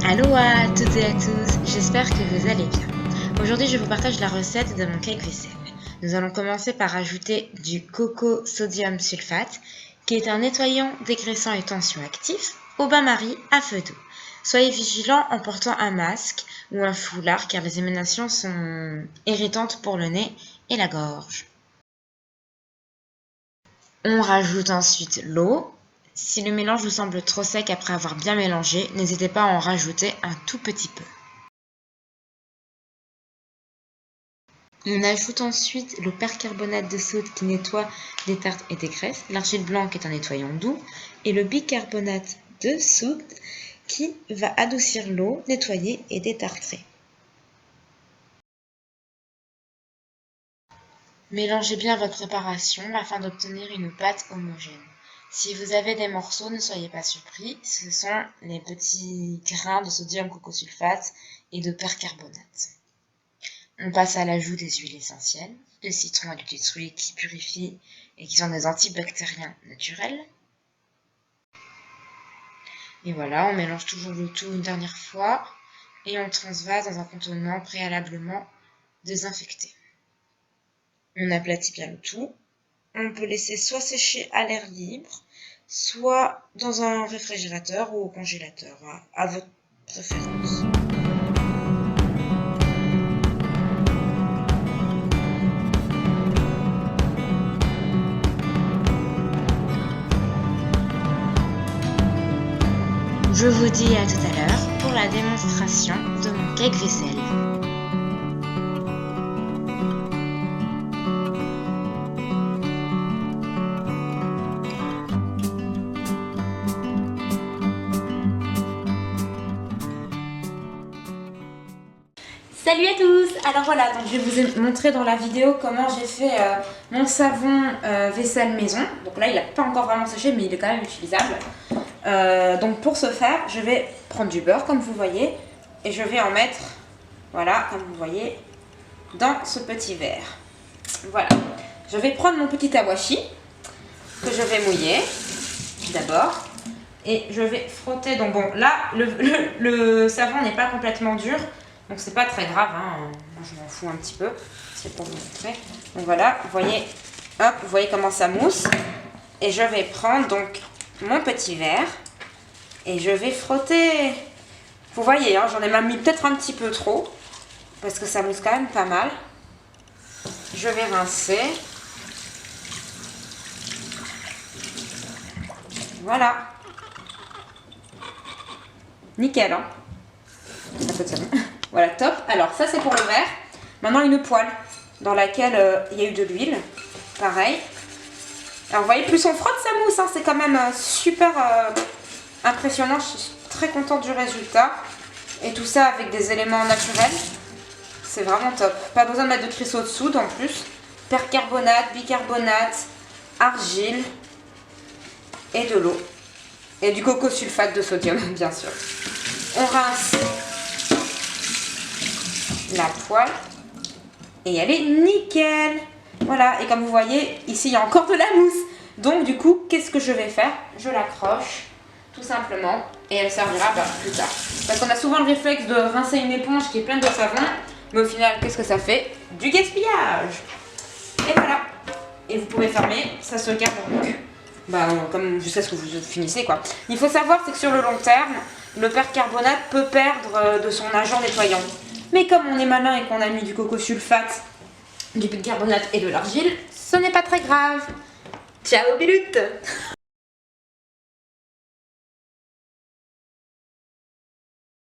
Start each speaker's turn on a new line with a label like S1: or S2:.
S1: Allô à toutes et à tous, j'espère que vous allez bien. Aujourd'hui je vous partage la recette de mon cake vaisselle. Nous allons commencer par ajouter du coco sodium sulfate, qui est un nettoyant, dégraissant et tensioactif au bain-marie à feu doux. Soyez vigilants en portant un masque ou un foulard car les émanations sont irritantes pour le nez et la gorge. On rajoute ensuite l'eau. Si le mélange vous semble trop sec après avoir bien mélangé, n'hésitez pas à en rajouter un tout petit peu. On ajoute ensuite le percarbonate de soude qui nettoie des tartes et des graisses, l'argile blanche qui est un nettoyant doux, et le bicarbonate de soude qui va adoucir l'eau, nettoyer et détartrer. Mélangez bien votre préparation afin d'obtenir une pâte homogène. Si vous avez des morceaux, ne soyez pas surpris, ce sont les petits grains de sodium cocosulfate et de percarbonate. On passe à l'ajout des huiles essentielles, de citron et d'huile d'olive qui purifient et qui sont des antibactériens naturels. Et voilà, on mélange toujours le tout une dernière fois et on transvase dans un contenant préalablement désinfecté. On aplatit bien le tout. On peut laisser soit sécher à l'air libre, soit dans un réfrigérateur ou au congélateur, à votre préférence. Je vous dis à tout à l'heure pour la démonstration de mon cake vaisselle. Salut à tous! Alors voilà, donc je vais vous montrer dans la vidéo comment j'ai fait mon savon vaisselle maison. Donc là il n'a pas encore vraiment séché mais il est quand même utilisable. Donc pour ce faire, je vais prendre du beurre comme vous voyez et je vais en mettre, voilà, comme vous voyez, dans ce petit verre. Voilà, je vais prendre mon petit awashi que je vais mouiller d'abord et je vais frotter. Donc bon, là le savon n'est pas complètement dur. Donc c'est pas très grave, hein. Moi je m'en fous un petit peu, c'est pour vous montrer. Donc voilà, vous voyez, hop, vous voyez comment ça mousse. Et je vais prendre donc mon petit verre et je vais frotter. Vous voyez, hein, j'en ai même mis peut-être un petit peu trop, parce que ça mousse quand même pas mal. Je vais rincer. Voilà. Nickel, hein. Un peu de savon. Voilà, top. Alors, ça, c'est pour le verre. Maintenant, une poêle dans laquelle il y a eu de l'huile. Pareil. Alors, vous voyez, plus on frotte, ça mousse. Hein. C'est quand même super impressionnant. Je suis très contente du résultat. Et tout ça avec des éléments naturels. C'est vraiment top. Pas besoin de mettre de cristaux de soude en plus. Percarbonate, bicarbonate, argile et de l'eau. Et du coco sulfate de sodium, bien sûr. On rince la poêle et elle est nickel. Voilà, et comme vous voyez ici il y a encore de la mousse, donc du coup qu'est-ce que je vais faire? Je l'accroche tout simplement et elle servira plus tard, parce qu'on a souvent le réflexe de rincer une éponge qui est pleine de savon, mais au final qu'est-ce que ça fait? Du gaspillage. Et voilà, et vous pouvez fermer, ça se garde donc comme jusqu'à ce que vous finissez quoi. Il faut savoir c'est que sur le long terme le percarbonate peut perdre de son agent nettoyant. Mais comme on est malin et qu'on a mis du coco sulfate, du bicarbonate et de l'argile, ce n'est pas très grave. Ciao Bilut!